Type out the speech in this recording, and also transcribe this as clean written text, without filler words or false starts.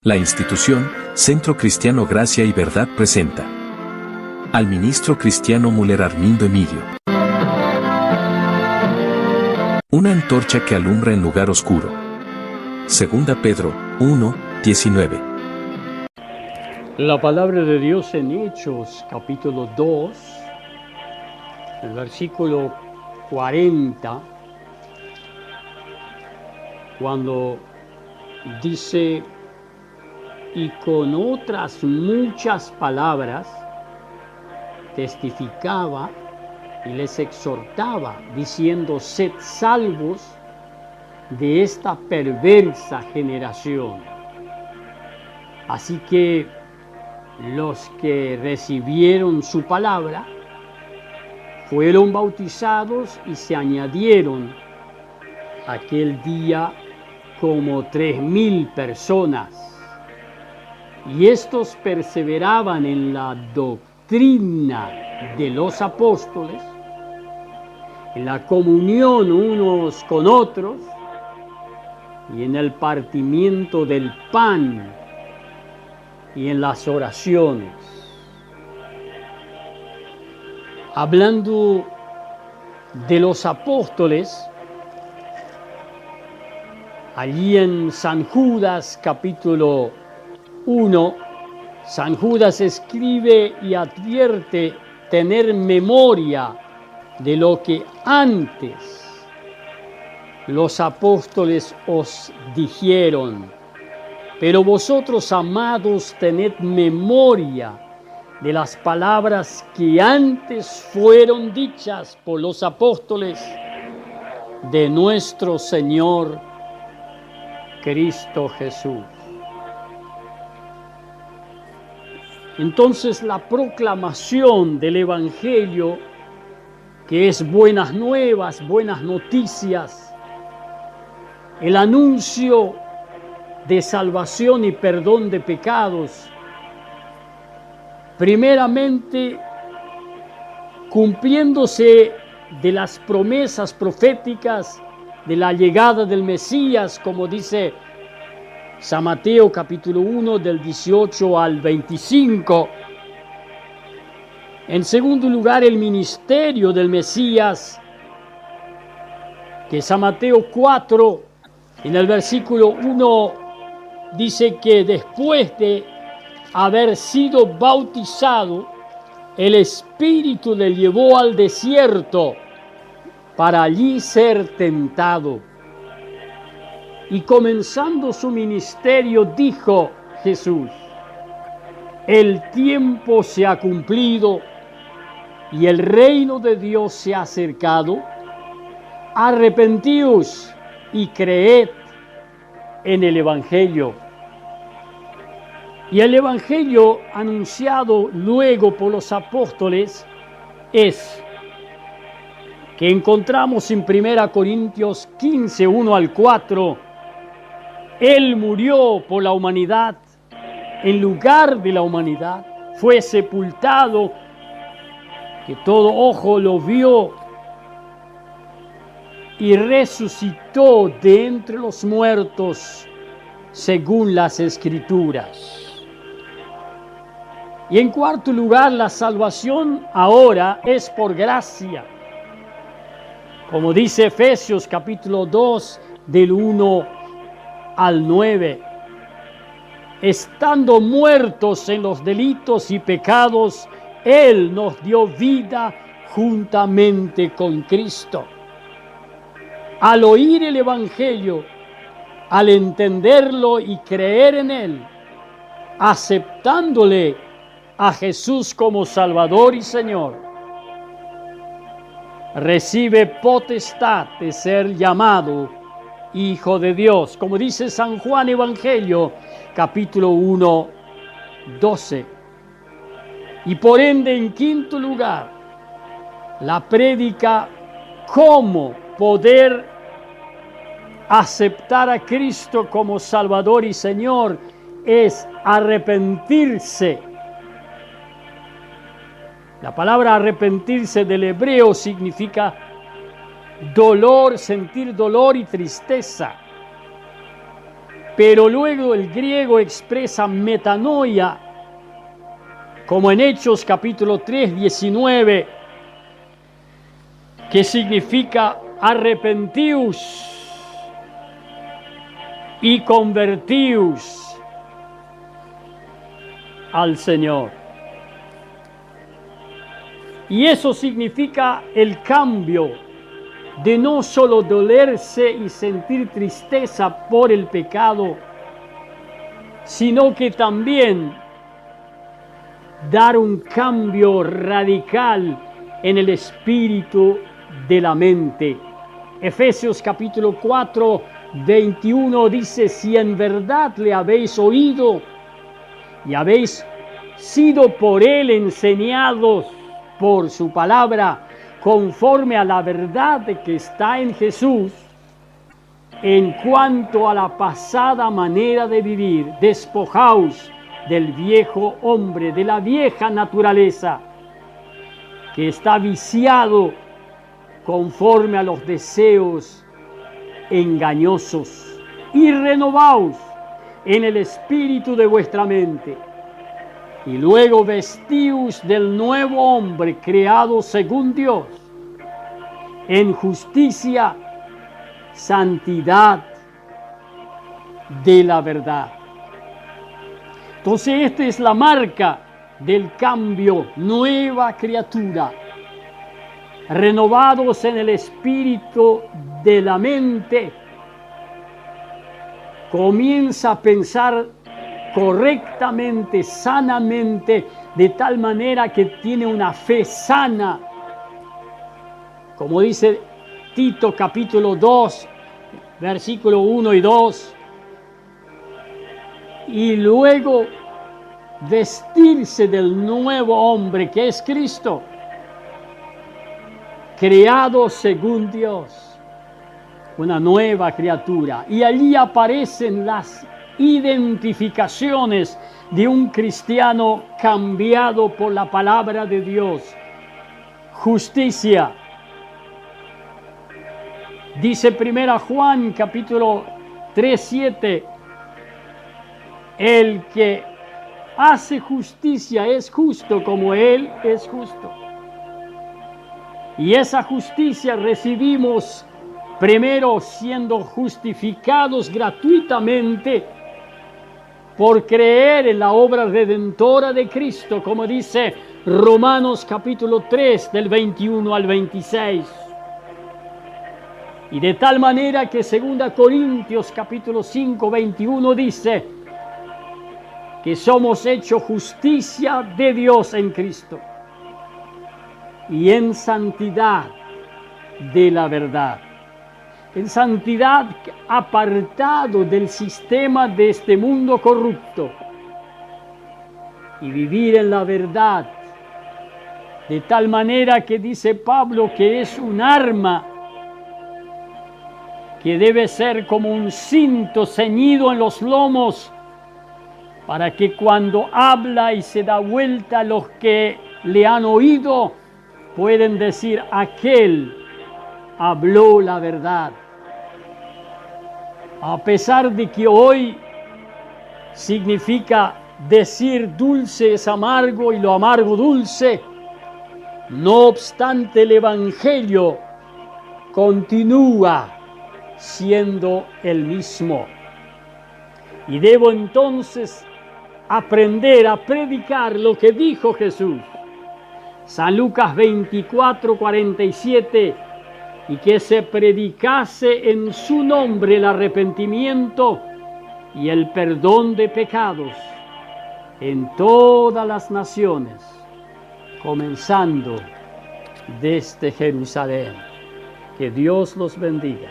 La institución Centro Cristiano Gracia y Verdad presenta al ministro cristiano Müller Armindo Emilio. Una antorcha que alumbra en lugar oscuro. Segunda Pedro 1:19. La palabra de Dios en Hechos, capítulo 2, el versículo 40, cuando dice: y con otras muchas palabras testificaba y les exhortaba, diciendo: sed salvos de esta perversa generación. Así que los que recibieron su palabra fueron bautizados y se añadieron aquel día como 3,000 personas. Y estos perseveraban en la doctrina de los apóstoles, en la comunión unos con otros y en el partimiento del pan y en las oraciones. Hablando de los apóstoles, allí en San Judas capítulo 1, San Judas escribe y advierte tener memoria de lo que antes los apóstoles os dijeron. Pero vosotros, amados, tened memoria de las palabras que antes fueron dichas por los apóstoles de nuestro Señor Cristo Jesús. Entonces la proclamación del Evangelio, que es buenas nuevas, buenas noticias, el anuncio de salvación y perdón de pecados, primeramente cumpliéndose de las promesas proféticas de la llegada del Mesías, como dice San Mateo capítulo 1 del 18 al 25. En segundo lugar, el ministerio del Mesías, que San Mateo 4, en el versículo 1, dice que después de haber sido bautizado, el Espíritu le llevó al desierto para allí ser tentado. Y comenzando su ministerio, dijo Jesús: el tiempo se ha cumplido y el reino de Dios se ha acercado. Arrepentíos y creed en el Evangelio. Y el Evangelio anunciado luego por los apóstoles es que encontramos en 1 Corintios 15, 1 al 4, Él murió por la humanidad, en lugar de la humanidad, fue sepultado, que todo ojo lo vio, y resucitó de entre los muertos, según las Escrituras. Y en cuarto lugar, la salvación ahora es por gracia. Como dice Efesios capítulo 2, del 1 al 9. Estando muertos en los delitos y pecados, Él nos dio vida juntamente con Cristo. Al oír el Evangelio, al entenderlo y creer en Él, aceptándole a Jesús como Salvador y Señor, recibe potestad de ser llamado Hijo de Dios, como dice San Juan Evangelio, capítulo 1, 12. Y por ende, en quinto lugar, la prédica cómo poder aceptar a Cristo como Salvador y Señor es arrepentirse. La palabra arrepentirse del hebreo significa dolor, sentir dolor y tristeza. Pero luego el griego expresa metanoia, como en Hechos capítulo 3, 19, que significa arrepentíos y convertíos al Señor. Y eso significa el cambio de no solo dolerse y sentir tristeza por el pecado, sino que también dar un cambio radical en el espíritu de la mente. Efesios capítulo 4, 21 dice: si en verdad le habéis oído y habéis sido por él enseñados por su palabra, conforme a la verdad de que está en Jesús, en cuanto a la pasada manera de vivir, despojaos del viejo hombre, de la vieja naturaleza, que está viciado conforme a los deseos engañosos, y renovaos en el espíritu de vuestra mente, y luego vestíos del nuevo hombre creado según Dios, en justicia, santidad de la verdad. Entonces esta es la marca del cambio, nueva criatura, renovados en el espíritu de la mente, comienza a pensar correctamente, sanamente, de tal manera que tiene una fe sana, como dice Tito capítulo 2, versículo 1 y 2, y luego vestirse del nuevo hombre que es Cristo, creado según Dios, una nueva criatura. Y allí aparecen las identificaciones de un cristiano cambiado por la palabra de Dios. Justicia. Dice 1 Juan capítulo 3, 7, el que hace justicia es justo como Él es justo. Y esa justicia recibimos primero siendo justificados gratuitamente por creer en la obra redentora de Cristo, como dice Romanos capítulo 3 del 21 al 26. Y de tal manera que 2 Corintios capítulo 5, 21 dice que somos hechos justicia de Dios en Cristo y en santidad de la verdad. En santidad, apartado del sistema de este mundo corrupto, y vivir en la verdad, de tal manera que dice Pablo que es un arma que debe ser como un cinto ceñido en los lomos, para que cuando habla y se da vuelta, los que le han oído pueden decir: aquel habló la verdad. A pesar de que hoy significa decir dulce es amargo y lo amargo dulce, no obstante el Evangelio continúa siendo el mismo. Y debo entonces aprender a predicar lo que dijo Jesús. San Lucas 24, 47, y que se predicase en su nombre el arrepentimiento y el perdón de pecados en todas las naciones, comenzando desde Jerusalén. Que Dios los bendiga.